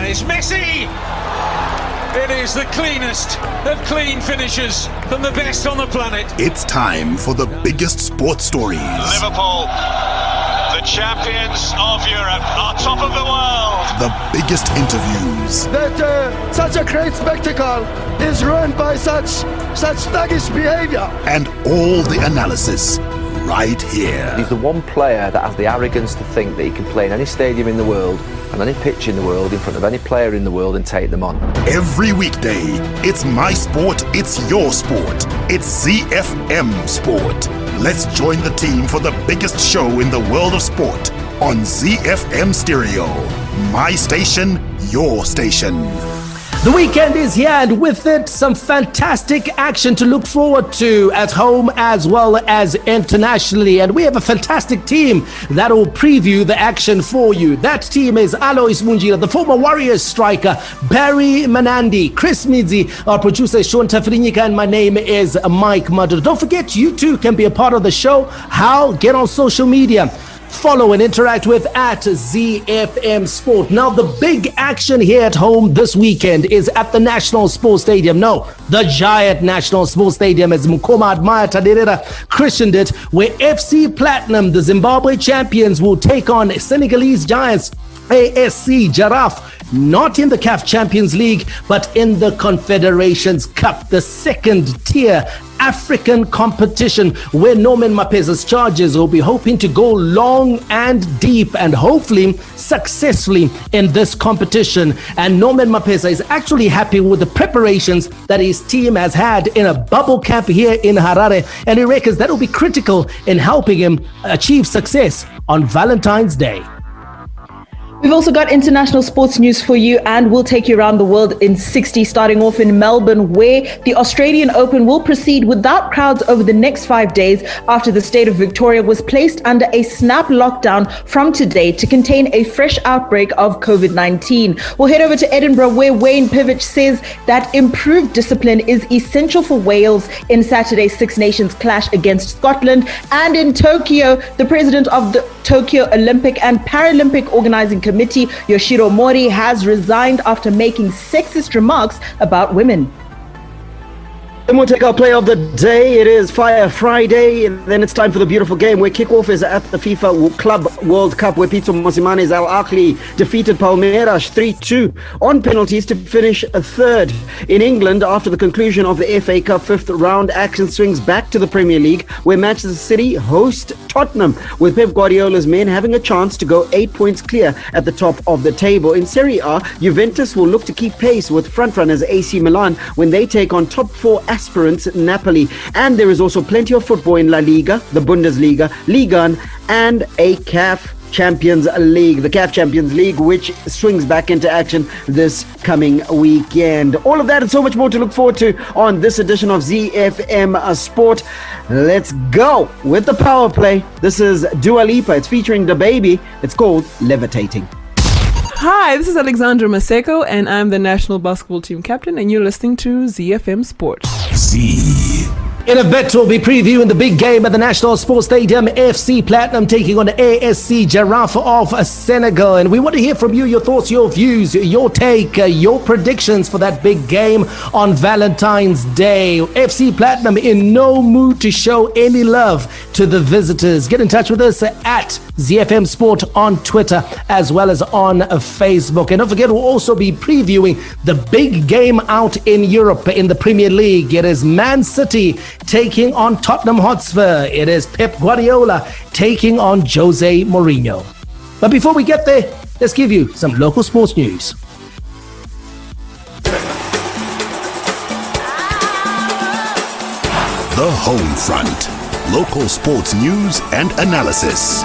it's Messi! It is the cleanest of clean finishes from the best on the planet. It's time for the biggest sports stories. Liverpool, the champions of Europe, are top of the world. The biggest interviews. That such a great spectacle is ruined by such thuggish behavior. And all the analysis right here. He's the one player that has the arrogance to think that he can play in any stadium in the world and any pitch in the world in front of any player in the world and take them on. Every weekday, it's my sport, it's your sport. It's ZiFM Sport. Let's join the team for the biggest show in the world of sport on ZiFM Stereo. My station, your station. The weekend is here, and with it, some fantastic action to look forward to at home as well as internationally. And we have a fantastic team that will preview the action for you. That team is Alois Munjira, the former Warriors striker, Barry Manandi, Chris Midzi, our producer Sean Tafrinika, and my name is Mike Mudder. Don't forget, you too can be a part of the show. How? Get on social media. Follow and interact with at ZiFM Sport. Now, the big action here at home this weekend is at the National Sports Stadium. No, the Giant National Sports Stadium, as Mukoma Admire Tadirera christened it, where FC Platinum, the Zimbabwe champions, will take on Senegalese giants ASC Jaraaf, not in the CAF Champions League, but in the Confederations Cup, the second tier African competition, where Norman Mapesa's Chargers will be hoping to go long and deep and hopefully successfully in this competition. And Norman Mapesa is actually happy with the preparations that his team has had in a bubble camp here in Harare, and he reckons that will be critical in helping him achieve success on Valentine's Day. We've also got international sports news for you, and we'll take you around the world in 60, starting off in Melbourne, where the Australian Open will proceed without crowds over the next 5 days after the state of Victoria was placed under a snap lockdown from today to contain a fresh outbreak of COVID-19. We'll head over to Edinburgh, where Wayne Pivich says that improved discipline is essential for Wales in Saturday's Six Nations clash against Scotland. And in Tokyo, the president of the Tokyo Olympic and Paralympic Organizing Committee, Yoshiro Mori, has resigned after making sexist remarks about women. Then we'll take our play of the day. It is Fire Friday, and then it's time for the beautiful game, where kickoff is at the FIFA Club World Cup, where Pizzo Mosimane's Ahly defeated Palmeiras 3-2 on penalties to finish third. In England, after the conclusion of the FA Cup fifth round, action swings back to the Premier League, where Manchester City host Tottenham, with Pep Guardiola's men having a chance to go 8 points clear at the top of the table. In Serie A, Juventus will look to keep pace with frontrunners AC Milan when they take on top four aspirants Napoli. And there is also plenty of football in La Liga, the Bundesliga, Liga 1, and a CAF Champions League, the CAF Champions League, which swings back into action this coming weekend. All of that and so much more to look forward to on this edition of ZiFM Sport. Let's go with the power play. This is Dua Lipa. It's featuring the baby. It's called Levitating. Hi, this is Alexandra Maseko, and I'm the national basketball team captain, and you're listening to ZiFM Sport. In a bit, we'll be previewing the big game at the National Sports Stadium, FC Platinum taking on ASC Jaraaf of Senegal. And we want to hear from you, your thoughts, your views, your take, your predictions for that big game on Valentine's Day. FC Platinum in no mood to show any love to the visitors. Get in touch with us at ZiFM Sport on Twitter as well as on Facebook. And don't forget, we'll also be previewing the big game out in Europe in the Premier League. It is Man City taking on Tottenham Hotspur. It is Pep Guardiola taking on Jose Mourinho. But before we get there, let's give you some local sports news. The Home Front. Local sports news and analysis.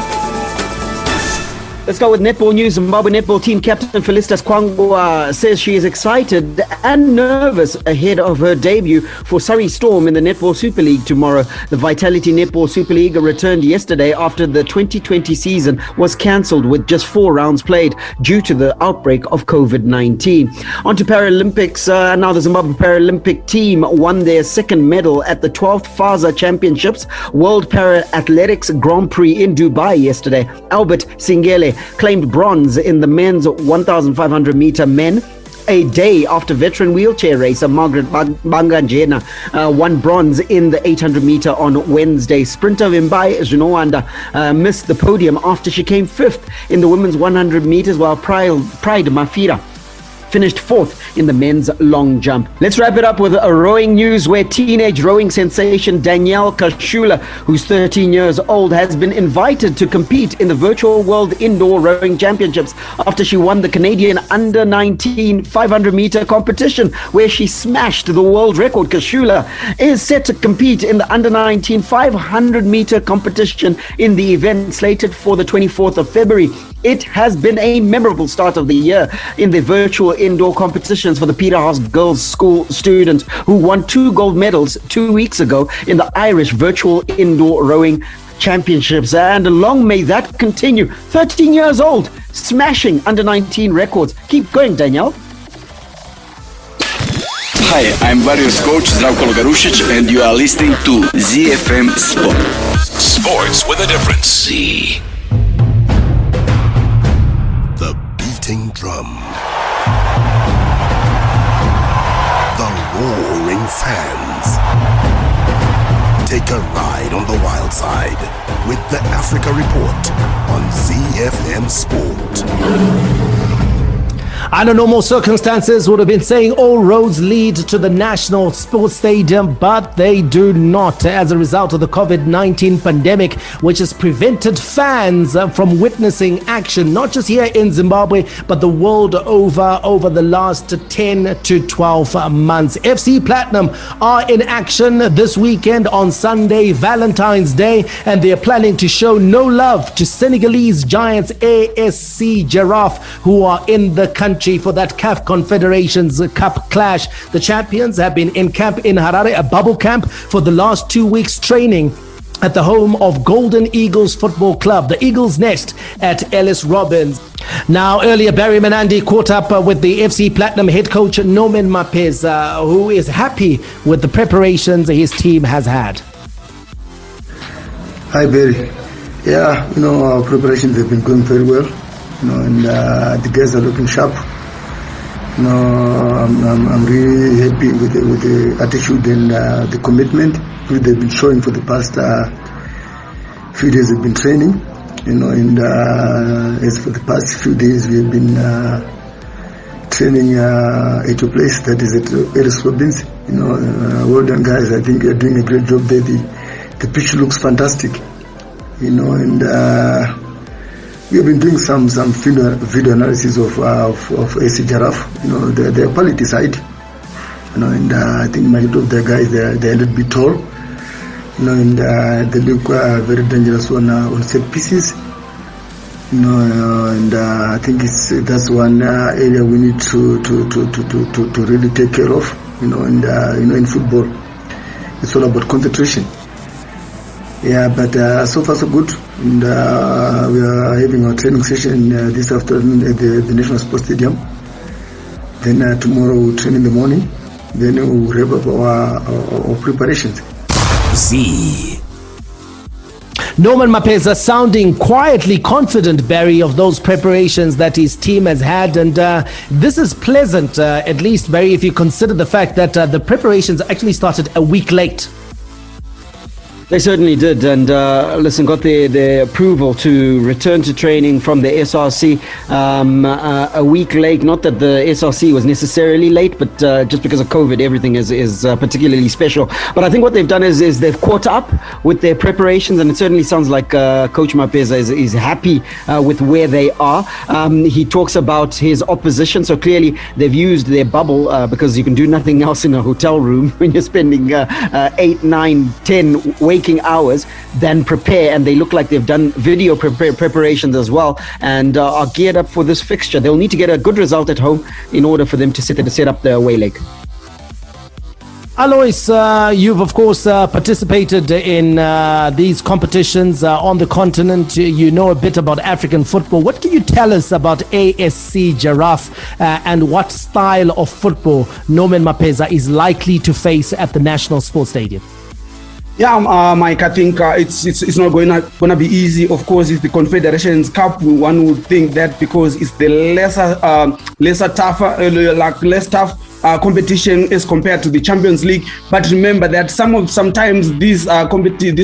Let's go with netball news. Zimbabwe netball team captain Felicitas Kwangwa says she is excited and nervous ahead of her debut for Surrey Storm in the Netball Super League tomorrow. The Vitality Netball Super League returned yesterday after the 2020 season was cancelled with just 4 rounds played due to the outbreak of COVID-19. On to Paralympics. Now the Zimbabwe Paralympic team won their second medal at the 12th FASA Championships World Para Athletics Grand Prix in Dubai yesterday. Albert Singele claimed bronze in the men's 1,500 meter men, a day after veteran wheelchair racer Margaret Banganjena won bronze in the 800 meter on Wednesday. Sprinter Wimbai Zvinowanda missed the podium after she came fifth in the women's 100 meters, while Pride Mafira finished fourth in the men's long jump. Let's wrap it up with a rowing news where teenage rowing sensation Danielle Kashula, who's 13 years old, has been invited to compete in the virtual World Indoor Rowing Championships after she won the Canadian under-19 500 meter competition, where she smashed the world record. Kashula is set to compete in the under-19 500 meter competition in the event slated for the 24th of February. It has been a memorable start of the year in the virtual indoor competitions for the Peterhouse Girls School students, who won 2 gold medals 2 weeks ago in the Irish Virtual Indoor Rowing Championships. And long may that continue. 13 years old, smashing under-19 records. Keep going, Danielle. Hi, I'm Warriors coach Zdravko Logarušić, and you are listening to ZiFM Sport. Sports with a difference. Z. The beating drum. The roaring fans. Take a ride on the wild side with the Africa Report on ZiFM Sport. Under normal circumstances, would have been saying all roads lead to the National Sports Stadium, but they do not, as a result of the COVID-19 pandemic, which has prevented fans from witnessing action, not just here in Zimbabwe, but the world over the last 10 to 12 months. FC Platinum are in action this weekend on Sunday, Valentine's Day, and they are planning to show no love to Senegalese giants ASC Jaraaf, who are in the country for that CAF Confederations Cup clash. The champions have been in camp in Harare, a bubble camp, for the last 2 weeks, training at the home of Golden Eagles Football Club, the Eagles Nest at Ellis Robbins. Now, earlier, Barry Menandi caught up with the FC Platinum head coach Norman Mapez, who is happy with the preparations his team has had. Hi, Barry. Yeah, our preparations have been going very well. And the guys are looking sharp. I'm really happy with the attitude and the commitment which they've been showing for the past few days. They've been training, and as for the past few days we have been training at a place that is at Ellis Robbins. Well done, guys. I think you're doing a great job there. The pitch looks fantastic, and we have been doing some video analysis of ASC Jaraaf, their quality side, and I think majority of their guys they're a little bit tall, and they look very dangerous on set pieces, and I think that's one area we need to really take care of, and in football it's all about concentration. Yeah, but so far so good. And we are having our training session this afternoon at the National Sports Stadium. Then tomorrow we'll train in the morning. Then we'll wrap up our preparations. Z. Norman Mapeza sounding quietly confident, Barry, of those preparations that his team has had. And this is pleasant, at least, Barry, if you consider the fact that the preparations actually started a week late. They certainly did, and listen, got the approval to return to training from the SRC a week late. Not that the SRC was necessarily late, but just because of COVID, everything is particularly special. But I think what they've done is they've caught up with their preparations, and it certainly sounds like Coach Mapeza is happy with where they are. He talks about his opposition, so clearly they've used their bubble because you can do nothing else in a hotel room when you're spending 8, 9, 10 waking hours, then prepare, and they look like they've done video preparations as well, and are geared up for this fixture. They'll need to get a good result at home in order for them to set up the away leg. Alois, you've of course participated in these competitions on the continent. You know a bit about African football. What can you tell us about ASC Jaraaf and what style of football Norman Mapeza is likely to face at the National Sports Stadium? Yeah, Mike, I think it's not gonna be easy. Of course, it's the Confederations Cup. One would think that because it's the less tough competition as compared to the Champions League. But remember that sometimes this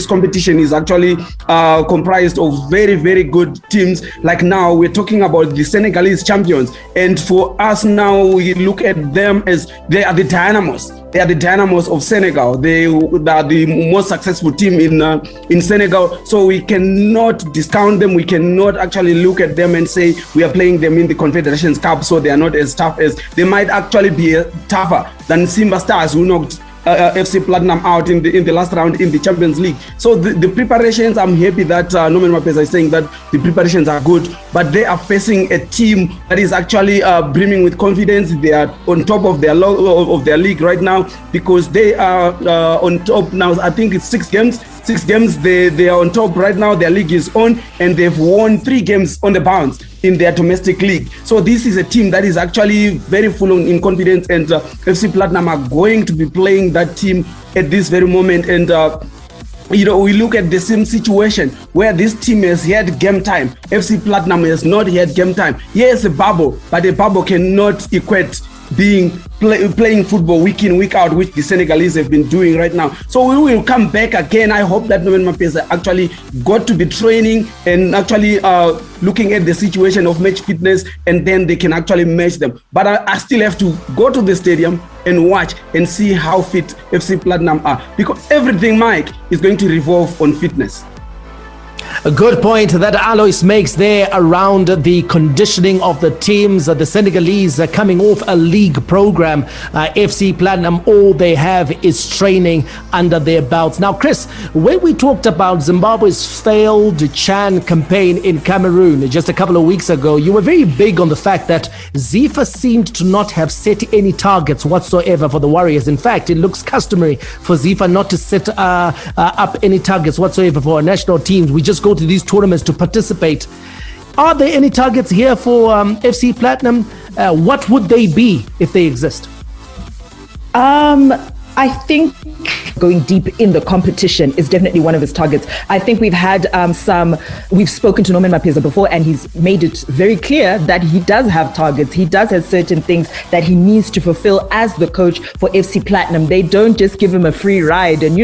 competition is actually comprised of very, very good teams. Like now, we're talking about the Senegalese champions, and for us now, we look at them as they are the dynamos. They are the dynamos of Senegal. They are the most successful team in Senegal. So we cannot discount them. We cannot actually look at them and say we are playing them in the Confederations Cup, so they are not as tough as they might actually be tougher than Simba Stars, who knocked FC Platinum out in the last round in the Champions League. So the preparations, I'm happy that Norman Mapeza is saying that the preparations are good, but they are facing a team that is actually brimming with confidence. They are on top of their league right now because they are on top now. I think it's 6 games. They are on top right now. Their league is on, and they've won 3 games on the bounce in their domestic league. So this is a team that is actually very full in confidence, and FC Platinum are going to be playing that team at this very moment. And we look at the same situation where this team has had game time. FC Platinum has not had game time. Yes, a bubble, but a bubble cannot equate playing football week in, week out, which the Senegalese have been doing right now. So we will come back again. I hope that Norman Mapeza actually got to be training and actually looking at the situation of match fitness, and then they can actually match them. But I still have to go to the stadium and watch and see how fit FC Platinum are, because everything, Mike, is going to revolve on fitness. A good point that Alois makes there around the conditioning of the teams. The Senegalese are coming off a league program. FC Platinum, all they have is training under their belts. Now, Chris, when we talked about Zimbabwe's failed CHAN campaign in Cameroon just a couple of weeks ago, you were very big on the fact that FIFA seemed to not have set any targets whatsoever for the Warriors. In fact, it looks customary for FIFA not to set up any targets whatsoever for our national teams. We just go to these tournaments to participate. Are there any targets here for FC Platinum? What would they be if they exist? I think going deep in the competition is definitely one of his targets. I think we've had we've spoken to Norman Mapeza before, and he's made it very clear that he does have targets. He does have certain things that he needs to fulfill as the coach for FC Platinum. They don't just give him a free ride and,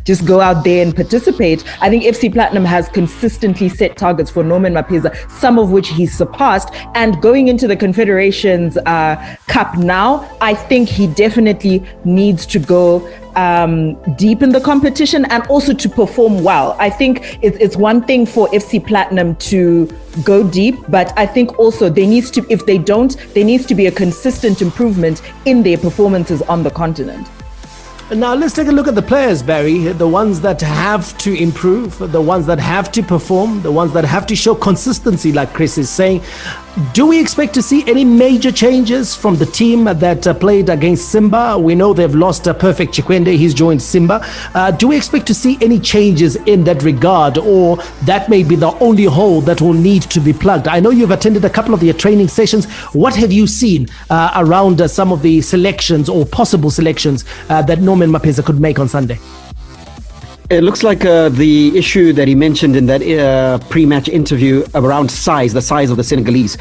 just go out there and participate. I think FC Platinum has consistently set targets for Norman Mapeza, some of which he's surpassed. And going into the Confederations Cup now, I think he definitely needs to go deep in the competition and also to perform well. I think it's one thing for FC Platinum to go deep, but I think also there needs to be a consistent improvement in their performances on the continent. Now let's take a look at the players, Barry, the ones that have to improve, the ones that have to perform, the ones that have to show consistency, like Chris is saying. Do we expect to see any major changes from the team that played against Simba? We know they've lost Perfect Chikwende. He's joined Simba. Do we expect to see any changes in that regard, or that may be the only hole that will need to be plugged? I know you've attended a couple of their training sessions. What have you seen around some of the selections or possible selections that Norman Mapeza could make on Sunday? It looks like the issue that he mentioned in that pre-match interview around the size of the Senegalese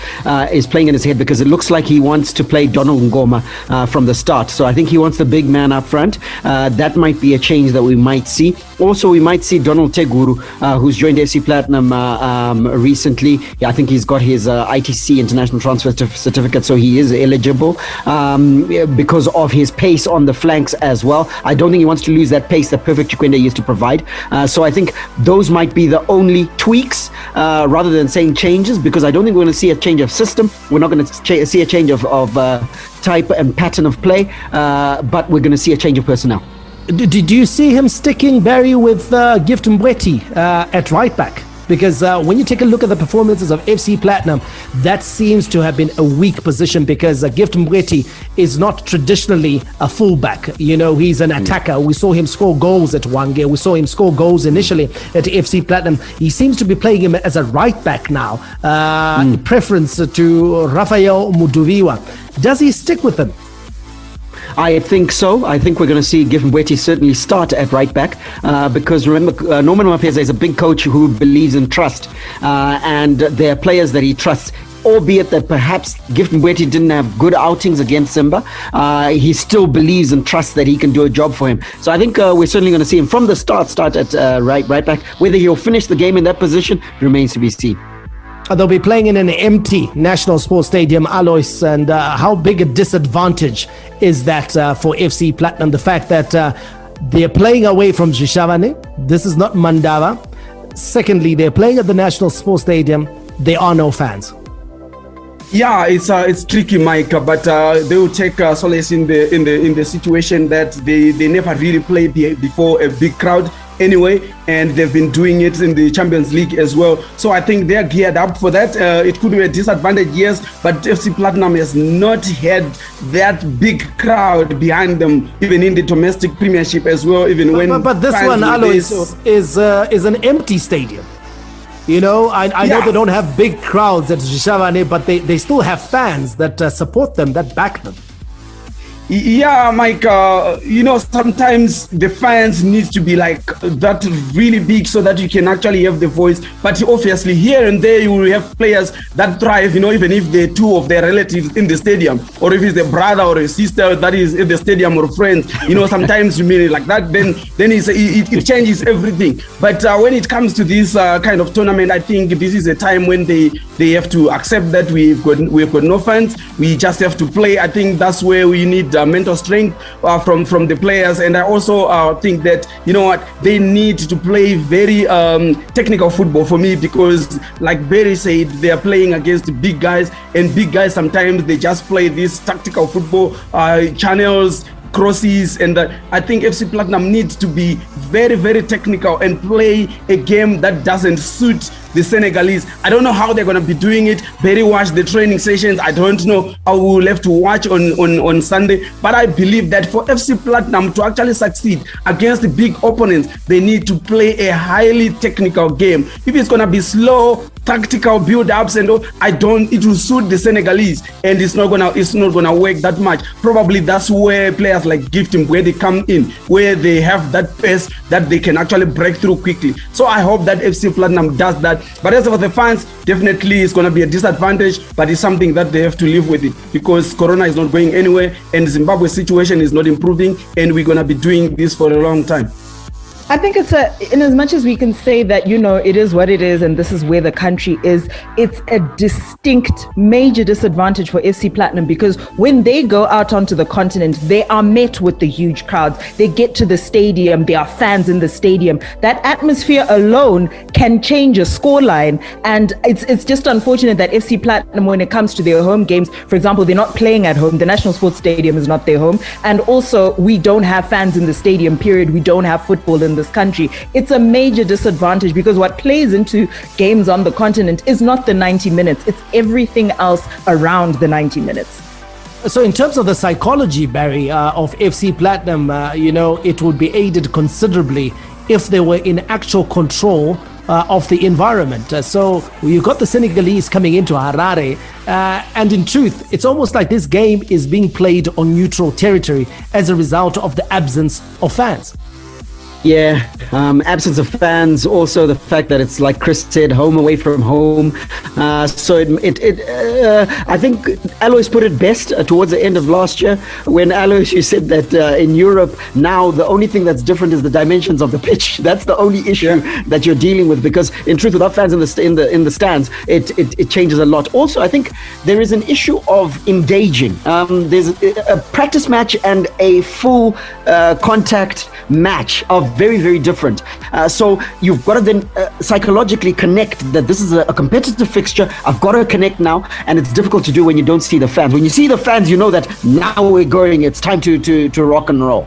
is playing in his head, because it looks like he wants to play Donald Ngoma from the start. So I think he wants the big man up front. That might be a change that we might see. Also, we might see Donald Teguru, who's joined FC Platinum recently. I think he's got his ITC International Transfer Certificate, so he is eligible because of his pace on the flanks as well. I don't think he wants to lose that pace that Perfect Chikwende used to provide. So I think those might be the only tweaks rather than saying changes, because I don't think we're going to see a change of system. We're not going to see a change of type and pattern of play, but we're going to see a change of personnel. Did you see him sticking, Barry, with Gift Mbweti at right back? Because when you take a look at the performances of FC Platinum, that seems to have been a weak position, because Gift Mbweti is not traditionally a fullback. He's an attacker. We saw him score goals at Wange. We saw him score goals initially at FC Platinum. He seems to be playing him as a right back now, preference to Rafael Muduviwa. Does he stick with him? I think so. I think we're going to see Gift Mbweti certainly start at right back because remember, Norman Mapeza is a big coach who believes in trust and there are players that he trusts. Albeit that perhaps Gift Mbweti didn't have good outings against Simba, he still believes and trusts that he can do a job for him. So I think we're certainly going to see him from the start at right back. Whether he'll finish the game in that position remains to be seen. They'll be playing in an empty National Sports Stadium, Alois, and how big a disadvantage is that for FC Platinum? The fact that they're playing away from Zhishavane. This is not Mandava. Secondly, they're playing at the National Sports Stadium. There are no fans. Yeah, it's tricky, Mike, but they will take solace in the situation that they never really played before a big crowd anyway, and they've been doing it in the Champions League as well. So I think they're geared up for that. It could be a disadvantage, yes, but FC Platinum has not had that big crowd behind them, even in the domestic premiership as well. But this one, Alois, is an empty stadium. You know, I know they don't have big crowds at Zhishavane, but they still have fans that support them, that back them. Yeah, Mike, sometimes the fans need to be like that really big so that you can actually have the voice. But obviously here and there you will have players that thrive, even if they're two of their relatives in the stadium, or if it's a brother or a sister that is in the stadium or friends, sometimes you mean it like that, then it changes everything. But when it comes to this kind of tournament, I think this is a time when they have to accept that we've got no fans. We just have to play. I think that's where we need mental strength from the players, and I also think that they need to play very technical football for me, because like Barry said, they are playing against big guys, and big guys sometimes they just play this tactical football, channels, crosses, and I think FC Platinum needs to be very, very technical and play a game that doesn't suit the Senegalese. I don't know how they're going to be doing it. Barry watched the training sessions. I don't know. I will have to watch on Sunday. But I believe that for FC Platinum to actually succeed against the big opponents, they need to play a highly technical game. If it's going to be slow, tactical build-ups and all, it will suit the Senegalese, and it's not gonna work that much. Probably that's where players like Gift Mbweti come in, where they have that pace that they can actually break through quickly. So I hope that FC Platinum does that. But as for the fans, definitely it's gonna be a disadvantage, but it's something that they have to live with it, because Corona is not going anywhere and Zimbabwe's situation is not improving, and we're gonna be doing this for a long time. I think in as much as we can say that, it is what it is and this is where the country is, it's a distinct major disadvantage for FC Platinum, because when they go out onto the continent, they are met with the huge crowds. They get to the stadium, there are fans in the stadium. That atmosphere alone can change a scoreline, and it's just unfortunate that FC Platinum, when it comes to their home games, for example, they're not playing at home. The National Sports Stadium is not their home, and also we don't have fans in the stadium, period. We don't have football in this country. It's a major disadvantage, because what plays into games on the continent is not the 90 minutes, it's everything else around the 90 minutes. So in terms of the psychology, Barry, of FC Platinum, it would be aided considerably if they were in actual control of the environment. So you've got the Senegalese coming into Harare, and in truth, it's almost like this game is being played on neutral territory as a result of the absence of fans. Yeah, absence of fans, also the fact that it's, like Chris said, home away from home. So I think Alois put it best towards the end of last year, when Alois, you said that in Europe now the only thing that's different is the dimensions of the pitch. That's the only issue that you're dealing with, because in truth, without fans in the stands, it changes a lot. Also, I think there is an issue of engaging. There's a practice match and a full contact match of very, very different. So you've got to then psychologically connect that this is a competitive fixture. I've got to connect now, and it's difficult to do when you don't see the fans. When you see the fans, you know that now we're going, it's time to rock and roll.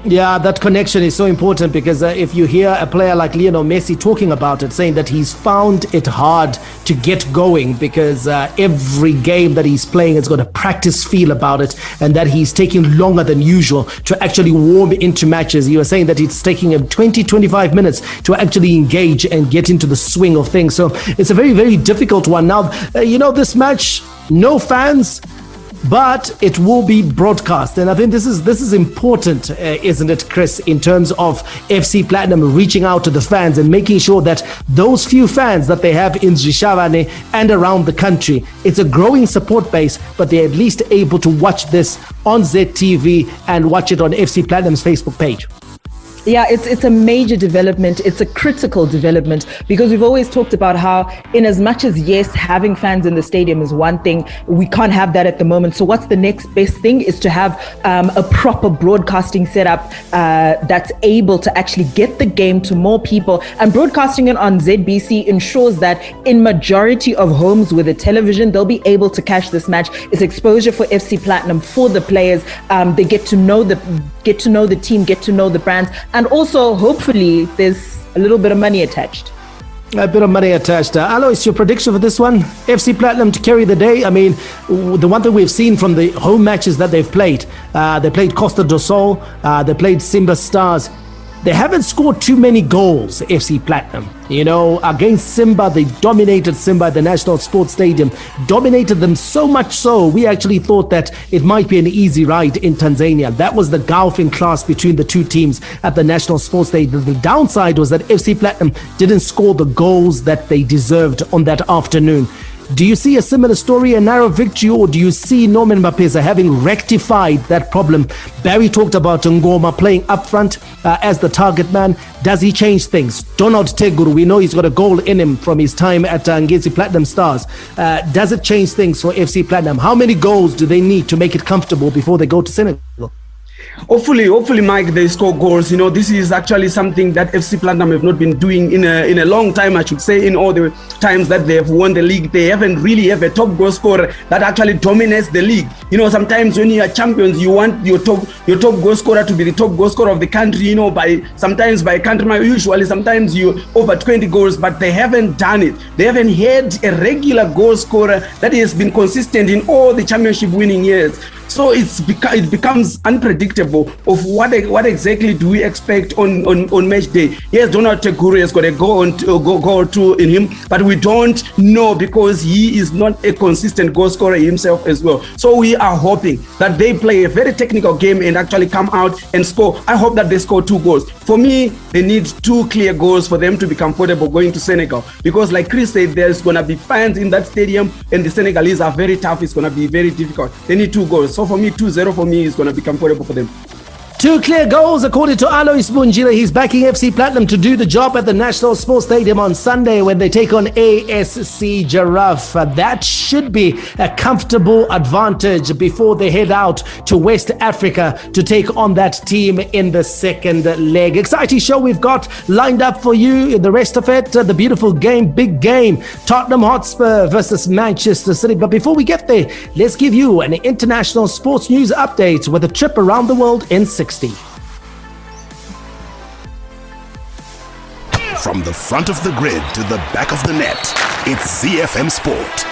Yeah, that connection is so important, because if you hear a player like Lionel Messi talking about it, saying that he's found it hard to get going because every game that he's playing has got a practice feel about it, and that he's taking longer than usual to actually warm into matches. You were saying that it's taking him 20-25 minutes to actually engage and get into the swing of things. So it's a very, very difficult one. Now, this match, no fans, but it will be broadcast. And I think this is important, isn't it, Chris, in terms of FC Platinum reaching out to the fans and making sure that those few fans that they have in Zhishavane and around the country, it's a growing support base, but they're at least able to watch this on ZTV and watch it on FC Platinum's Facebook page. Yeah, it's a major development. It's a critical development because we've always talked about how, in as much as, yes, having fans in the stadium is one thing, we can't have that at the moment. So what's the next best thing is to have a proper broadcasting setup that's able to actually get the game to more people. And broadcasting it on ZBC ensures that in majority of homes with a television, they'll be able to catch this match. It's exposure for FC Platinum, for the players. They get to know the team, get to know the brands. And also, hopefully, there's a little bit of money attached. A bit of money attached. Alois, your prediction for this one? FC Platinum to carry the day? I mean, the one thing we've seen from the home matches that they've played, they played Costa do Sol, they played Simba Stars. They haven't scored too many goals, FC Platinum. You know, against Simba, they dominated Simba at the National Sports Stadium, dominated them so much so, we actually thought that it might be an easy ride in Tanzania. That was the gulf in class between the two teams at the National Sports Stadium. The downside was that FC Platinum didn't score the goals that they deserved on that afternoon. Do you see a similar story, a narrow victory, or do you see Norman Mapesa having rectified that problem? Barry talked about Ngoma playing up front as the target man. Does he change things? Donald Teguru, we know he's got a goal in him from his time at Ngezi Platinum Stars. Does it change things for FC Platinum? How many goals do they need to make it comfortable before they go to Senegal? Hopefully, Mike, they score goals. You know, this is actually something that FC Platinum have not been doing in a long time, I should say. In all the times that they have won the league, they haven't really have a top goal scorer that actually dominates the league. You know, sometimes when you are champions, you want your top goal scorer to be the top goal scorer of the country. You know, sometimes by country, usually sometimes you over 20 goals, but they haven't done it. They haven't had a regular goal scorer that has been consistent in all the championship winning years. So it becomes unpredictable of what exactly do we expect on match day. Yes, Donald Teguru has got a goal two in him, but we don't know because he is not a consistent goal scorer himself as well. So we are hoping that they play a very technical game and actually come out and score. I hope that they score 2 goals. For me, they need 2 clear goals for them to be comfortable going to Senegal. Because like Chris said, there's going to be fans in that stadium and the Senegalese are very tough. It's going to be very difficult. They need 2 goals. So for me, 2-0 for me is going to be comfortable for them. 2 clear goals according to Alois Munjila. He's backing FC Platinum to do the job at the National Sports Stadium on Sunday when they take on ASC Jaraaf. That should be a comfortable advantage before they head out to West Africa to take on that team in the second leg. Exciting show we've got lined up for you. The rest of it, the beautiful game, big game, Tottenham Hotspur versus Manchester City. But before we get there, let's give you an international sports news update with a trip around the world in 60. From the front of the grid to the back of the net, it's ZiFM Sport.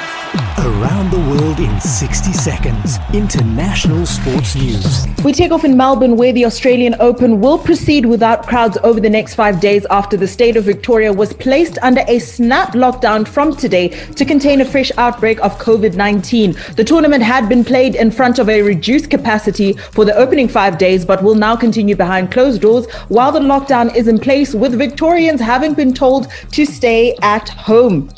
Around the world in 60 seconds. International sports news. We take off in Melbourne, where the Australian Open will proceed without crowds over the next 5 days after the state of Victoria was placed under a snap lockdown from today to contain a fresh outbreak of COVID-19. The tournament had been played in front of a reduced capacity for the opening 5 days, but will now continue behind closed doors while the lockdown is in place, with Victorians having been told to stay at home.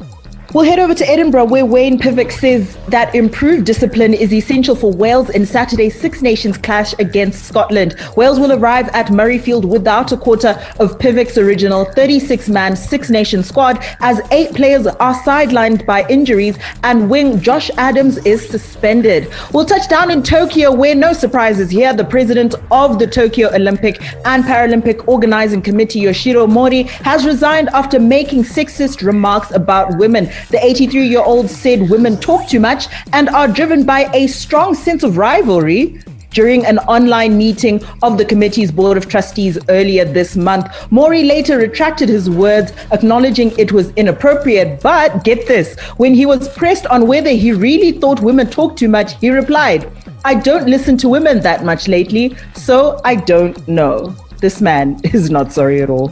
We'll head over to Edinburgh, where Wayne Pivac says that improved discipline is essential for Wales in Saturday's Six Nations clash against Scotland. Wales will arrive at Murrayfield without a quarter of Pivac's original 36-man Six Nation squad, as 8 players are sidelined by injuries and wing Josh Adams is suspended. We'll touch down in Tokyo, where no surprises here. The president of the Tokyo Olympic and Paralympic Organizing Committee, Yoshiro Mori, has resigned after making sexist remarks about women. The 83-year-old said women talk too much and are driven by a strong sense of rivalry during an online meeting of the committee's board of trustees earlier this month. Mori later retracted his words, acknowledging it was inappropriate. But get this, when he was pressed on whether he really thought women talk too much, he replied, "I don't listen to women that much lately, so I don't know." This man is not sorry at all.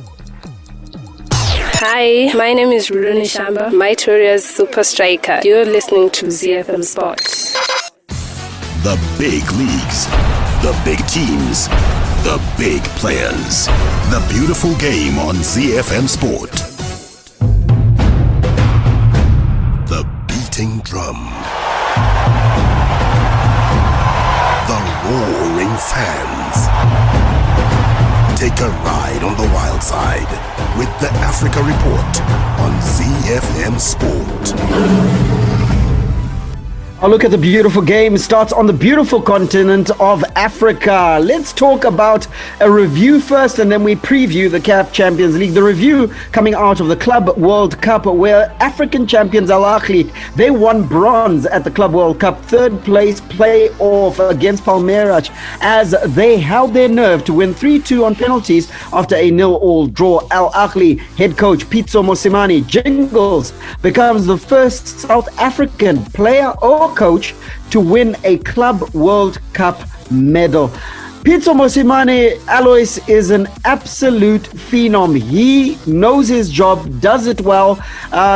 Hi, my name is Ruruni Shamba, Mytoria's super striker. You're listening to ZiFM Sports. The big leagues, the big teams, the big players. The beautiful game on ZiFM Sport. The beating drum. The roaring fans. Take a ride on the wild side with the Africa Report on ZiFM Sport. Our look at the beautiful game starts on the beautiful continent of Africa. Let's talk about a review first, and then we preview the CAF Champions League. The review coming out of the Club World Cup, where African champions Ahly, they won bronze at the Club World Cup, third place playoff against Palmeiras, as they held their nerve to win 3-2 on penalties after a 0-0 draw. Ahly head coach Pitso Mosimane Jingles becomes the first South African player or coach to win a Club World Cup medal. Pitso Mosimane, Alois, is an absolute phenom. He knows his job, does it well.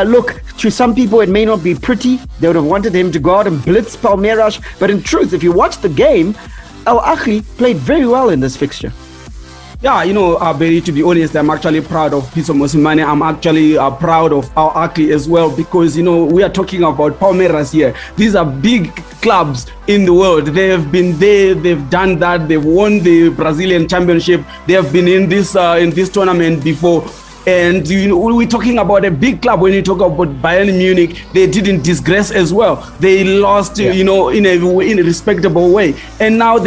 Look, to some people it may not be pretty. They would have wanted him to go out and blitz Palmeiras, but in truth, if you watch the game, Ahly played very well in this fixture. Yeah, Barry, to be honest, I'm actually proud of Pitso Mosimane. I'm actually proud of our Ahly as well, because, we are talking about Palmeiras here. These are big clubs in the world. They have been there, they've done that, they've won the Brazilian championship, they have been in this tournament before. And we're talking about a big club. When you talk about Bayern Munich, they didn't disgrace as well. They lost, in a respectable way. And now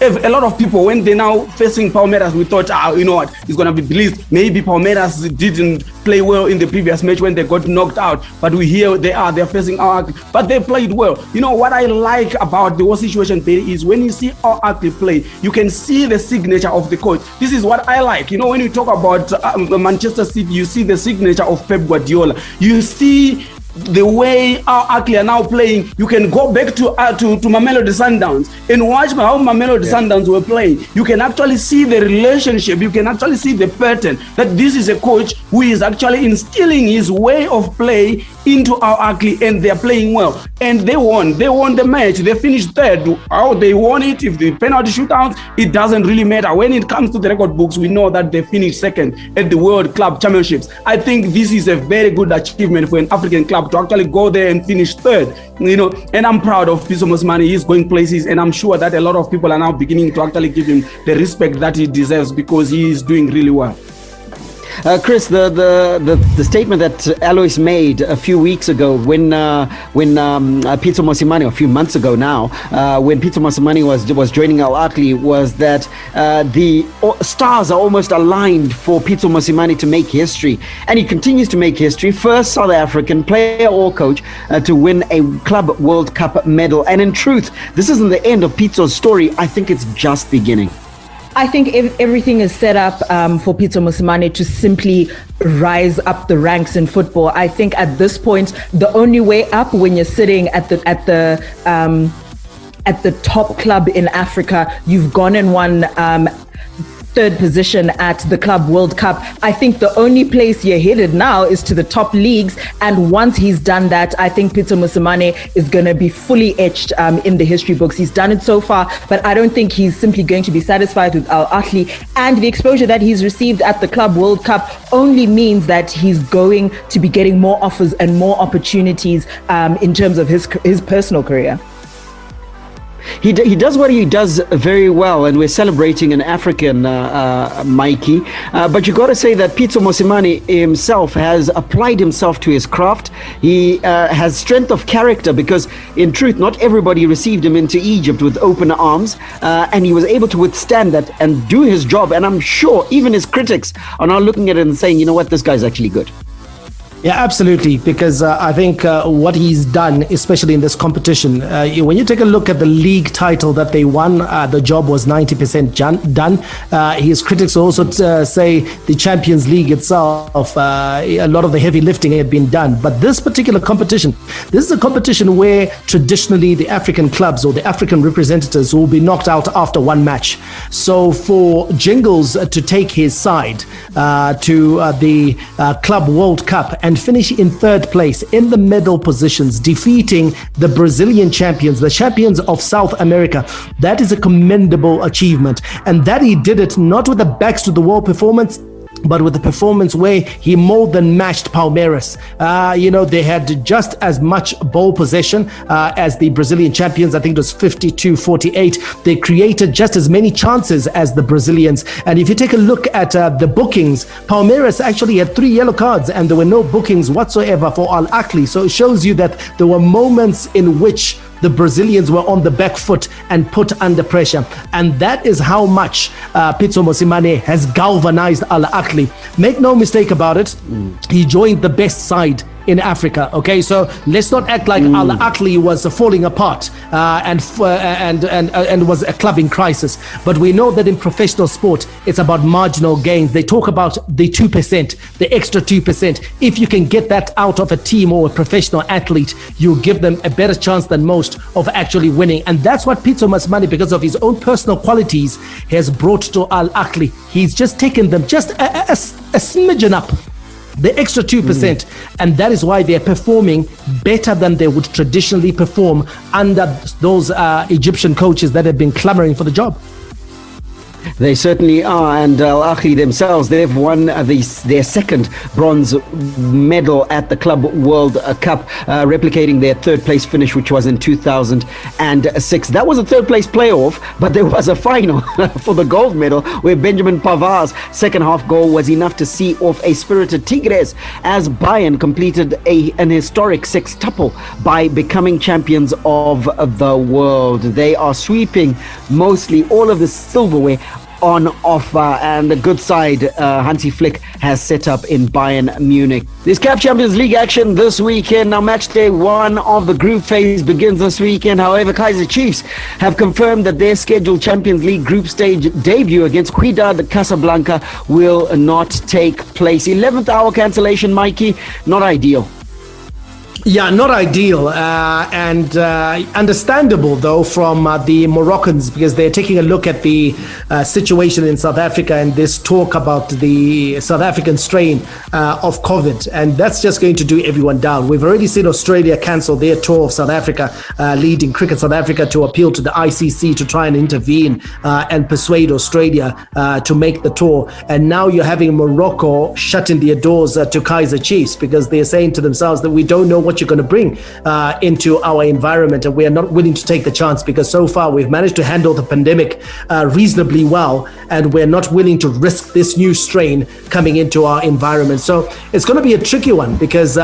a lot of people, when they're now facing Palmeiras, we thought, it's going to be blitzed. Maybe Palmeiras didn't play well in the previous match when they got knocked out. But they're facing our Ahly. But they played well. What I like about the whole situation there is when you see our Ahly play, you can see the signature of the coach. This is what I like. When you talk about Manchester City, you see the signature of Pep Guardiola. You see the way our Ahly are now playing. You can go back to Mamelodi Sundowns and watch how Mamelodi Sundowns were playing. You can actually see the relationship. You can actually see the pattern that this is a coach who is actually instilling his way of play into our Ahly, and they're playing well. And they won the match. They finished third. How they won it, if the penalty shootouts, it doesn't really matter. When it comes to the record books, we know that they finished second at the World Club Championships. I think this is a very good achievement for an African club to actually go there and finish third, and I'm proud of Pitso Mosimane. He's going places, and I'm sure that a lot of people are now beginning to actually give him the respect that he deserves, because he is doing really well. Chris, the statement that Alois made a few weeks ago when Pitso Mosimane, a few months ago now, when Pitso Mosimane was joining Ahly, was that the stars are almost aligned for Pitso Mosimane to make history, and he continues to make history. First South African player or coach to win a Club World Cup medal, and in truth, this isn't the end of Pitso's story. I think it's just beginning. I think everything is set up for Pitso Mosimane to simply rise up the ranks in football. I think at this point, the only way up when you're sitting at the top club in Africa, you've gone and won third position at the Club World Cup. I think the only place you're headed now is to the top leagues, and once he's done that, I think Pitso Mosimane is going to be fully etched in the history books. He's done it so far, but I don't think he's simply going to be satisfied with Ahly, and the exposure that he's received at the Club World Cup only means that he's going to be getting more offers and more opportunities in terms of his personal career. He does what he does very well, and we're celebrating an African, Mikey. But you got to say that Pitso Mosimane himself has applied himself to his craft. He has strength of character, because in truth, not everybody received him into Egypt with open arms, and he was able to withstand that and do his job. And I'm sure even his critics are now looking at it and saying, you know what, this guy's actually good. Yeah, absolutely, because I think what he's done, especially in this competition, when you take a look at the league title that they won, the job was 90% done. His critics also say the Champions League itself, a lot of the heavy lifting had been done. But this particular competition, this is a competition where traditionally the African clubs or the African representatives will be knocked out after one match. So for Jingles to take his side to the Club World Cup and and finish in third place in the medal positions, defeating the Brazilian champions, the champions of South America. That is a commendable achievement. And that he did it not with a backs to the wall performance, but with the performance where he more than matched Palmeiras. They had just as much ball possession as the Brazilian champions. I think it was 52-48. They created just as many chances as the Brazilians. And if you take a look at the bookings, Palmeiras actually had 3 yellow cards and there were no bookings whatsoever for Al Ahly. So it shows you that there were moments in which the Brazilians were on the back foot and put under pressure. And that is how much Pitso Mosimane has galvanized Al Ahly. Make no mistake about it, he joined the best side in Africa. Okay, so let's not act like Al Ahly was falling apart and was a club in crisis. But we know that in professional sport, it's about marginal gains. They talk about the 2%, the extra 2%. If you can get that out of a team or a professional athlete, you give them a better chance than most of actually winning. And that's what Pitso Mosimane, because of his own personal qualities, has brought to Al Ahly. He's just taken them just a smidgen up, the extra 2%, and that is why they're performing better than they would traditionally perform under those Egyptian coaches that have been clamoring for the job. They certainly are, and Al Ahly themselves, they've won their second bronze medal at the Club World Cup, replicating their third place finish, which was in 2006. That was a third place playoff, but there was a final for the gold medal where Benjamin Pavard's second half goal was enough to see off a spirited Tigres as Bayern completed an historic sextuple by becoming champions of the world. They are sweeping mostly all of the silverware on offer, and the good side Hansi Flick has set up in Bayern Munich. This CAF Champions League action this weekend. Now match day 1 of the group phase begins this weekend. However, Kaizer Chiefs have confirmed that their scheduled Champions League group stage debut against Wydad Casablanca will not take place. 11th hour cancellation, Mikey, not ideal. Yeah, not ideal and understandable, though, from the Moroccans, because they're taking a look at the situation in South Africa and this talk about the South African strain of COVID. And that's just going to do everyone down. We've already seen Australia cancel their tour of South Africa, leading Cricket South Africa to appeal to the ICC to try and intervene and persuade Australia to make the tour. And now you're having Morocco shutting their doors to Kaizer Chiefs because they're saying to themselves that we don't know what you're going to bring into our environment, and we are not willing to take the chance because so far we've managed to handle the pandemic reasonably well, and we're not willing to risk this new strain coming into our environment. So it's going to be a tricky one because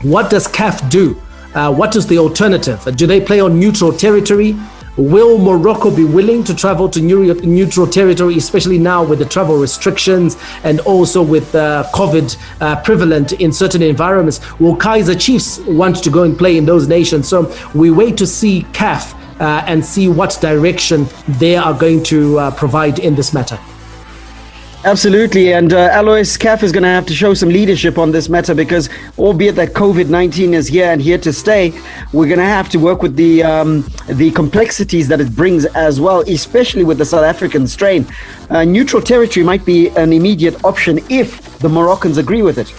what does CAF do? What is the alternative? Do they play on neutral territory? Will Morocco be willing to travel to neutral territory, especially now with the travel restrictions and also with COVID prevalent in certain environments? Will Kaizer Chiefs want to go and play in those nations? So we wait to see CAF and see what direction they are going to provide in this matter. Absolutely, and Alois, CAF is going to have to show some leadership on this matter because, albeit that COVID-19 is here and here to stay, we're going to have to work with the complexities that it brings as well, especially with the South African strain. Neutral territory might be an immediate option if the Moroccans agree with it.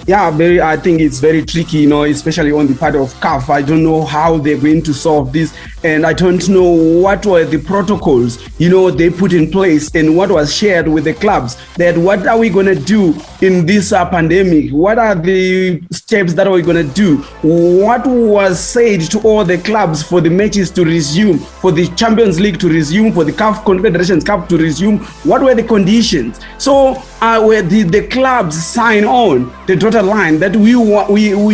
Yeah, I think it's very tricky, especially on the part of CAF. I don't know how they're going to solve this, and I don't know what were the protocols, they put in place and what was shared with the clubs, that what are we going to do in this pandemic? What are the steps that we're going to do? What was said to all the clubs for the matches to resume, for the Champions League to resume, for the CAF Confederations Cup to resume? What were the conditions? So where the clubs sign on the dotted line that we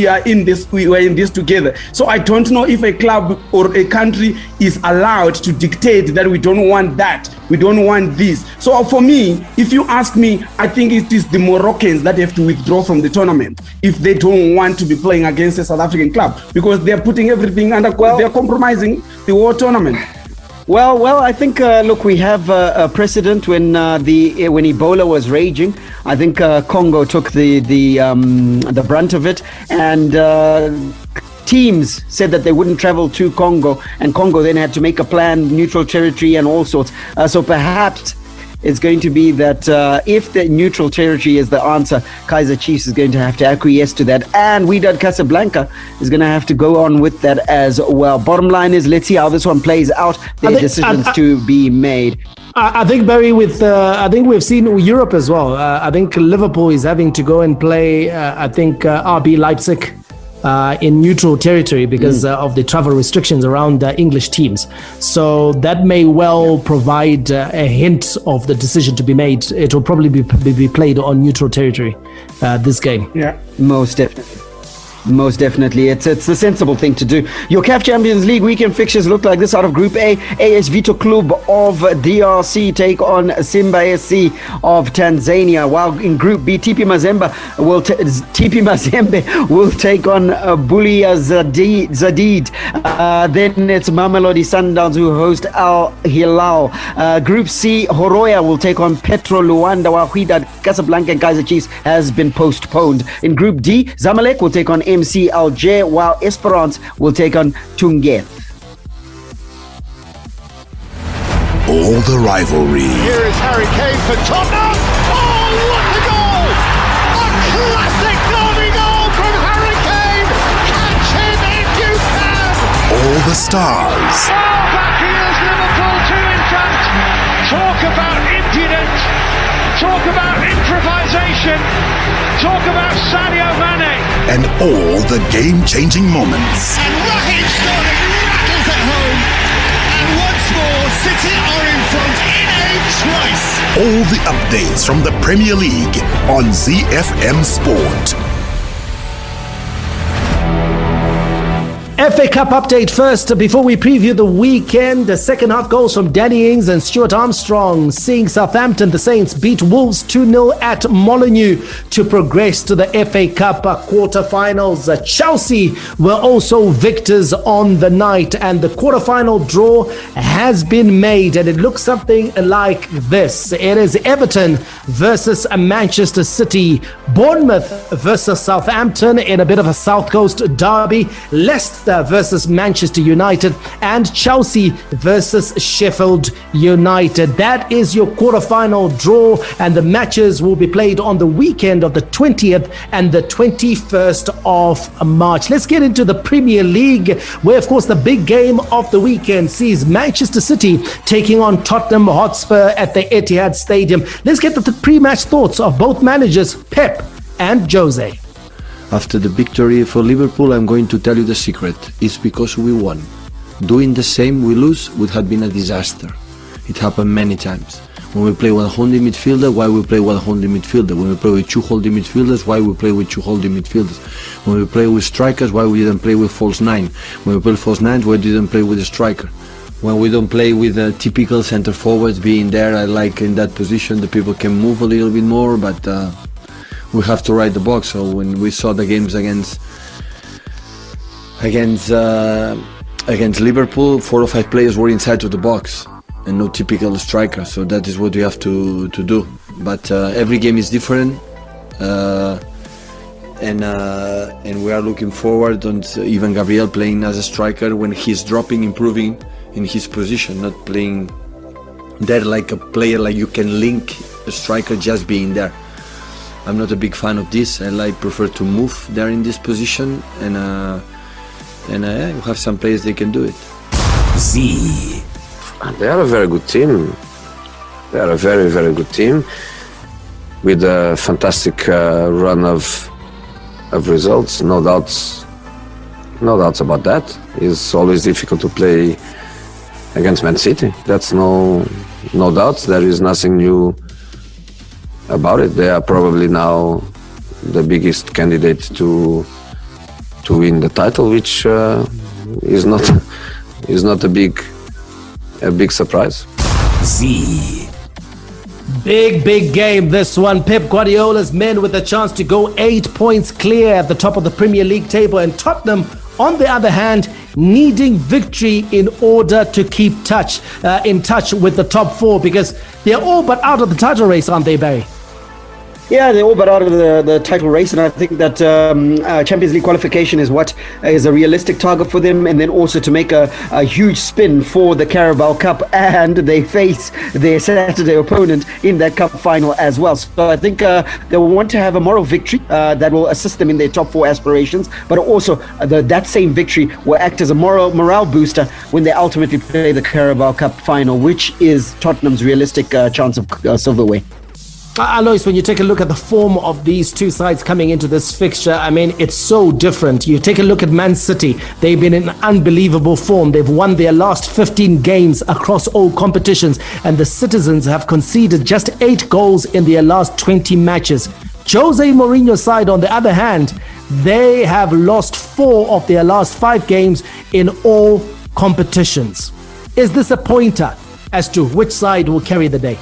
are in this together. So I don't know if a club or a country is allowed to dictate that we don't want that, we don't want this. So for me, if you ask me, I think it is the Moroccans that have to withdraw from the tournament if they don't want to be playing against a South African club, because they're putting everything under, they're compromising the world tournament. Well, I think, look, we have a precedent when Ebola was raging. I think Congo took the brunt of it, and teams said that they wouldn't travel to Congo, and Congo then had to make a plan, neutral territory and all sorts. So perhaps is going to be that if the neutral territory is the answer, Kaizer Chiefs is going to have to acquiesce to that, and Wydad Casablanca is going to have to go on with that as well. Bottom line is, let's see how this one plays out. There are decisions to be made. I think, Barry, I think we've seen Europe as well. I think Liverpool is having to go and play, RB Leipzig in neutral territory because of the travel restrictions around English teams. So that may well provide a hint of the decision to be made. It will probably be played on neutral territory, this game. Yeah, most definitely. Most definitely. It's the sensible thing to do. Your CAF Champions League weekend fixtures look like this out of Group A. AS Vito Club of DRC take on Simba SC of Tanzania, while in Group B, TP Mazembe will take on Bulia Zadid. Then it's Mamelodi Sundowns who host Al Hilal. Group C, Horoya will take on Petro Luanda, while Wydad Casablanca and Kaizer Chiefs has been postponed. In Group D, Zamalek will take on MC Alger, while Esperance will take on Tunget. All the rivalry. Here is Harry Kane for Tottenham. Oh, what a goal! A classic derby goal from Harry Kane. Catch him if you can. All the stars. Oh, back here's Liverpool 2 in front. Talk about impudent. Talk about improvisation. Talk about Sadio Mane. And all the game-changing moments. And Raheem Sterling rattles at home. And once more, City are in front in a trice. All the updates from the Premier League on ZiFM Sport. FA Cup update first before we preview the weekend. The second half goals from Danny Ings and Stuart Armstrong, seeing Southampton, the Saints, beat Wolves 2-0 at Molineux to progress to the FA Cup quarterfinals. Chelsea were also victors on the night, and the quarterfinal draw has been made, and it looks something like this. It is Everton versus Manchester City, Bournemouth versus Southampton in a bit of a South Coast derby, Leicester versus Manchester United, and Chelsea versus Sheffield United. That is your quarterfinal draw, and the matches will be played on the weekend of the 20th and the 21st of March. Let's get into the Premier League, where of course the big game of the weekend sees Manchester City taking on Tottenham Hotspur at the Etihad Stadium. Let's get the pre-match thoughts of both managers, Pep and Jose. After the victory for Liverpool, I'm going to tell you the secret. It's because we won. Doing the same, we lose, would have been a disaster. It happened many times. When we play one holding midfielder, why we play one holding midfielder? When we play with two holding midfielders, why we play with two holding midfielders? When we play with strikers, why we didn't play with false nine? When we play false nine, why we didn't play with a striker? When we don't play with a typical centre forwards being there, I like in that position the people can move a little bit more, but we have to ride the box. So when we saw the games against Liverpool, 4 or 5 players were inside of the box and no typical striker. So that is what we have to do. But every game is different, and we are looking forward on even Gabriel playing as a striker when he's dropping, improving in his position, not playing there like a player like you can link a striker just being there. I'm not a big fan of this. I prefer to move there in this position, and you have some players they can do it. Z. They are a very good team. They are a very, very good team with a fantastic run of results. No doubts about that. It's always difficult to play against Man City. That's no doubts. There is nothing new about it. They are probably now the biggest candidate to win the title, which is not a big surprise. Z. Big game, this one. Pep Guardiola's men with a chance to go 8 points clear at the top of the Premier League table, and Tottenham, on the other hand, needing victory in order to keep in touch with the top 4, because they're all but out of the title race, aren't they, Barry? Yeah, they're all but out of the title race, and I think that Champions League qualification is what is a realistic target for them, and then also to make a huge spin for the Carabao Cup, and they face their Saturday opponent in that cup final as well. So I think they will want to have a moral victory that will assist them in their top four aspirations, but also that same victory will act as a morale booster when they ultimately play the Carabao Cup final, which is Tottenham's realistic chance of silverware. Alois, when you take a look at the form of these two sides coming into this fixture, I mean, it's so different. You take a look at Man City. They've been in unbelievable form. They've won their last 15 games across all competitions, and the Citizens have conceded just 8 goals in their last 20 matches. Jose Mourinho's side, on the other hand, they have lost 4 of their last 5 games in all competitions. Is this a pointer as to which side will carry the day?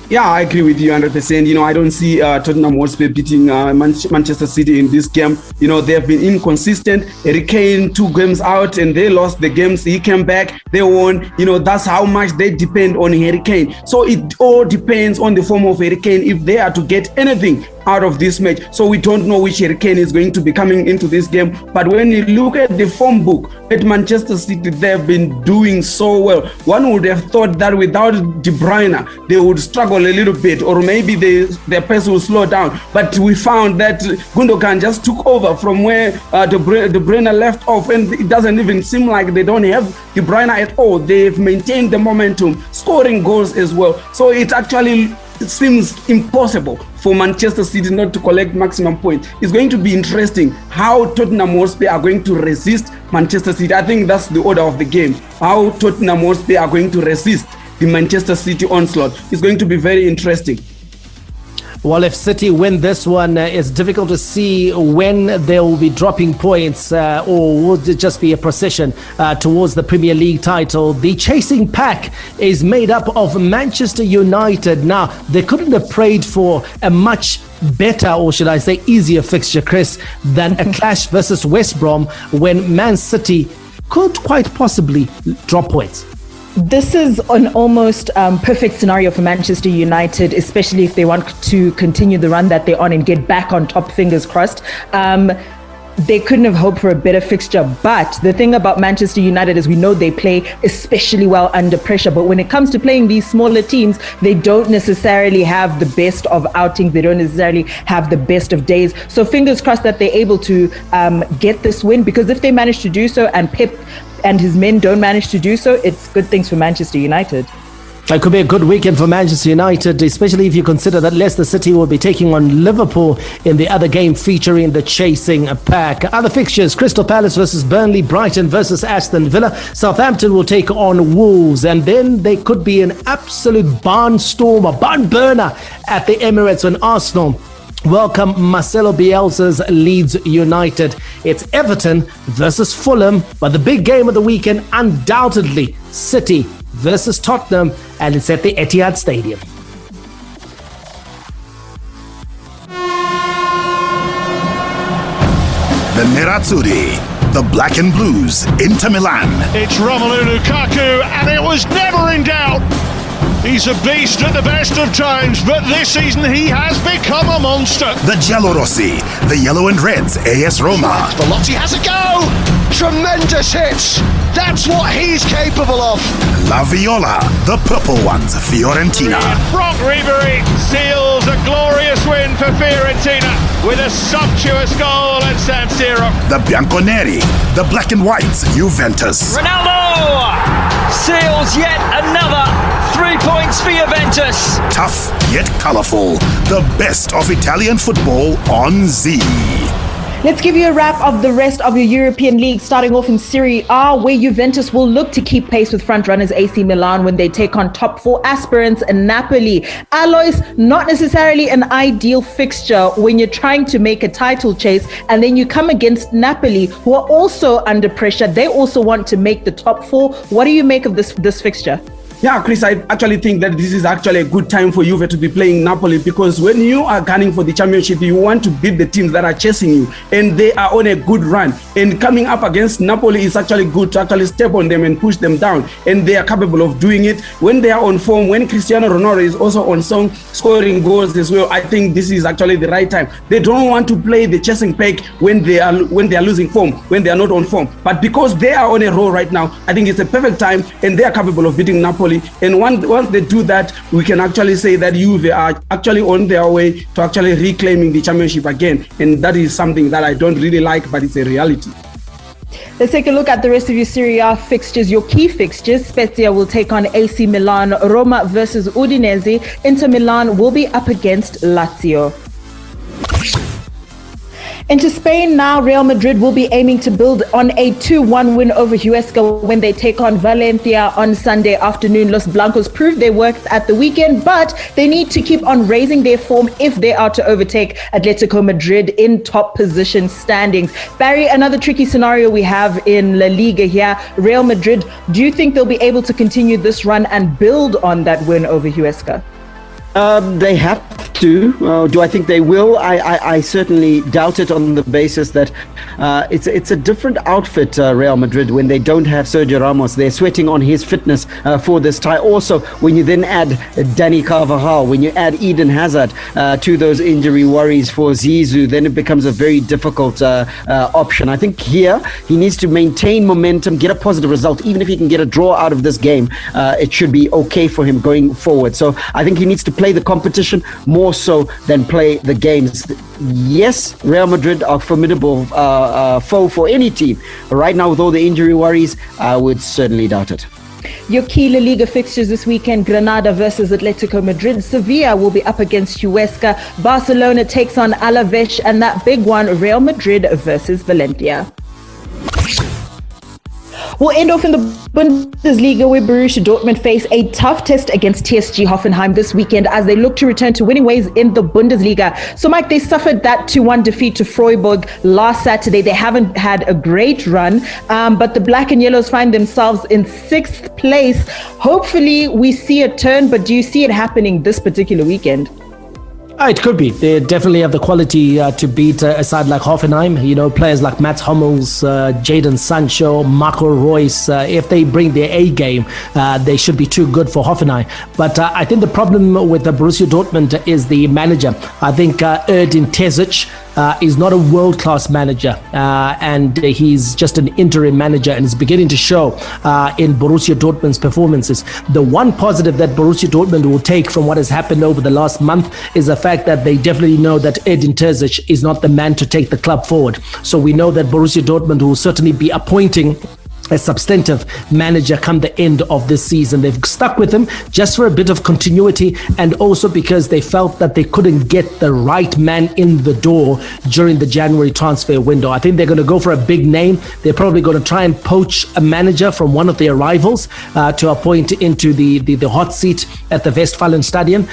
Yeah, I agree with you 100%. I don't see Tottenham Hotspur beating Manchester City in this game. They have been inconsistent. Harry Kane 2 games out and they lost the games. He came back, they won. That's how much they depend on Harry Kane. So it all depends on the form of Harry Kane if they are to get anything out of this match. So we don't know which Harry Kane is going to be coming into this game. But when you look at the form book at Manchester City, they've been doing so well. One would have thought that without De Bruyne, they would struggle a little bit, or maybe their pace will slow down. But we found that Gundogan just took over from where De Bruyne left off, and it doesn't even seem like they don't have De Bruyne at all. They've maintained the momentum, scoring goals as well. So it actually seems impossible for Manchester City not to collect maximum points. It's going to be interesting how Tottenham Hotspur are going to resist Manchester City. I think that's the order of the game. How Tottenham Hotspur are going to resist the Manchester City onslaught is going to be very interesting. Well, if City win this one, it's difficult to see when they will be dropping points, or would it just be a procession towards the Premier League title. The chasing pack is made up of Manchester United. Now, they couldn't have prayed for a much better, or should I say easier fixture, Chris, than a clash versus West Brom, when Man City could quite possibly drop points. This is an almost perfect scenario for Manchester United, especially if they want to continue the run that they're on and get back on top, fingers crossed. They couldn't have hoped for a better fixture. But the thing about Manchester United is we know they play especially well under pressure. But when it comes to playing these smaller teams, they don't necessarily have the best of outings. They don't necessarily have the best of days. So fingers crossed that they're able to get this win, because if they manage to do so and Pep and his men don't manage to do so, it's good things for Manchester United. It could be a good weekend for Manchester United, especially if you consider that Leicester City will be taking on Liverpool in the other game featuring the chasing pack. Other fixtures: Crystal Palace versus Burnley, Brighton versus Aston Villa, Southampton will take on Wolves, and then there could be an absolute barnstormer, barn burner at the Emirates when Arsenal welcome Marcelo Bielsa's Leeds United. It's Everton versus Fulham, but the big game of the weekend, undoubtedly City versus Tottenham, and it's at the Etihad Stadium. The Nerazzurri, the Black and Blues, Inter Milan. It's Romelu Lukaku, and it was never in doubt. He's a beast at the best of times, but this season he has become a monster. The Giallorossi, the Yellow and Reds, AS Roma. Velotti has a go! Tremendous hits! That's what he's capable of! La Viola, the Purple Ones, Fiorentina. Brock Ribery seals a glorious win for Fiorentina with a sumptuous goal at San Siro. The Bianconeri, the Black and Whites, Juventus. Ronaldo seals yet another 3 points for Juventus. Tough yet colourful. The best of Italian football on Z. Let's give you a wrap of the rest of your European league, starting off in Serie A, where Juventus will look to keep pace with front-runners AC Milan when they take on top 4 aspirants in Napoli. Alois, not necessarily an ideal fixture when you're trying to make a title chase, and then you come against Napoli, who are also under pressure. They also want to make the top 4. What do you make of this fixture? Yeah, Chris, I actually think that this is actually a good time for Juve to be playing Napoli, because when you are gunning for the championship, you want to beat the teams that are chasing you, and they are on a good run. And coming up against Napoli is actually good to actually step on them and push them down, and they are capable of doing it when they are on form. When Cristiano Ronaldo is also on song, scoring goals as well, I think this is actually the right time. They don't want to play the chasing pack when they are losing form, when they are not on form. But because they are on a roll right now, I think it's a perfect time, and they are capable of beating Napoli. And once they do that, we can actually say that Juve are actually on their way to actually reclaiming the championship again. And that is something that I don't really like, but it's a reality. Let's take a look at the rest of your Serie A fixtures, your key fixtures. Spezia will take on AC Milan, Roma versus Udinese, Inter Milan will be up against Lazio. Into Spain now, Real Madrid will be aiming to build on a 2-1 win over Huesca when they take on Valencia on Sunday afternoon. Los Blancos proved their worth at the weekend, but they need to keep on raising their form if they are to overtake Atletico Madrid in top position standings. Barry, another tricky scenario we have in La Liga here. Real Madrid, do you think they'll be able to continue this run and build on that win over Huesca? They have to. Do I think they will? I certainly doubt it, on the basis that it's a different outfit, Real Madrid, when they don't have Sergio Ramos. They're sweating on his fitness for this tie. Also, when you then add Dani Carvajal, when you add Eden Hazard to those injury worries for Zizou, then it becomes a very difficult option. I think here he needs to maintain momentum, get a positive result. Even if he can get a draw out of this game, it should be okay for him going forward. So I think he needs to play the competition more so than play the games. Yes, Real Madrid are a formidable foe for any team. But right now, with all the injury worries, I would certainly doubt it. Your key La Liga fixtures this weekend: Granada versus Atletico Madrid, Sevilla will be up against Huesca, Barcelona takes on Alaves, and that big one, Real Madrid versus Valencia. We'll end off in the Bundesliga, where Borussia Dortmund face a tough test against TSG Hoffenheim this weekend as they look to return to winning ways in the Bundesliga. So, Mike, they suffered that 2-1 defeat to Freiburg last Saturday. They haven't had a great run, but the Black and Yellows find themselves in 6th place. Hopefully, we see a turn, but do you see it happening this particular weekend? It could be. They definitely have the quality to beat a side like Hoffenheim. You know, players like Mats Hummels, Jadon Sancho, Marco Reus. If they bring their A game, they should be too good for Hoffenheim. But I think the problem with Borussia Dortmund is the manager. I think Edin Terzic is not a world-class manager, and he's just an interim manager, and it's beginning to show in Borussia Dortmund's performances. The one positive that Borussia Dortmund will take from what has happened over the last month is the fact that they definitely know that Edin Terzic is not the man to take the club forward. So we know that Borussia Dortmund will certainly be appointing a substantive manager come the end of this season. They've stuck with him just for a bit of continuity, and also because they felt that they couldn't get the right man in the door during the January transfer window. I think they're going to go for a big name. They're probably going to try and poach a manager from one of their rivals to appoint into the hot seat at the Westfalenstadion.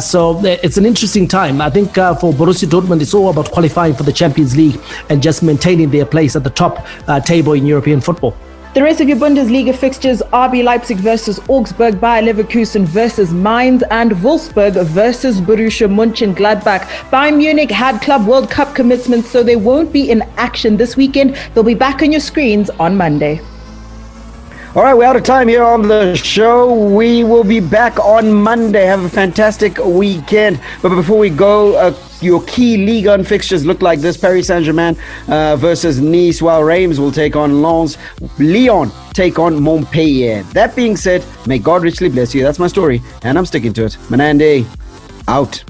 So it's an interesting time. I think for Borussia Dortmund, it's all about qualifying for the Champions League and just maintaining their place at the top table in European football. The rest of your Bundesliga fixtures: RB Leipzig versus Augsburg, Bayer Leverkusen versus Mainz, and Wolfsburg versus Borussia Mönchengladbach. Bayern Munich had Club World Cup commitments, so they won't be in action this weekend. They'll be back on your screens on Monday. All right, we're out of time here on the show. We will be back on Monday. Have a fantastic weekend. But before we go, your key Ligue 1 fixtures look like this: Paris Saint-Germain versus Nice, while Reims will take on Lens. Lyon take on Montpellier. That being said, may God richly bless you. That's my story, and I'm sticking to it. Manande, out.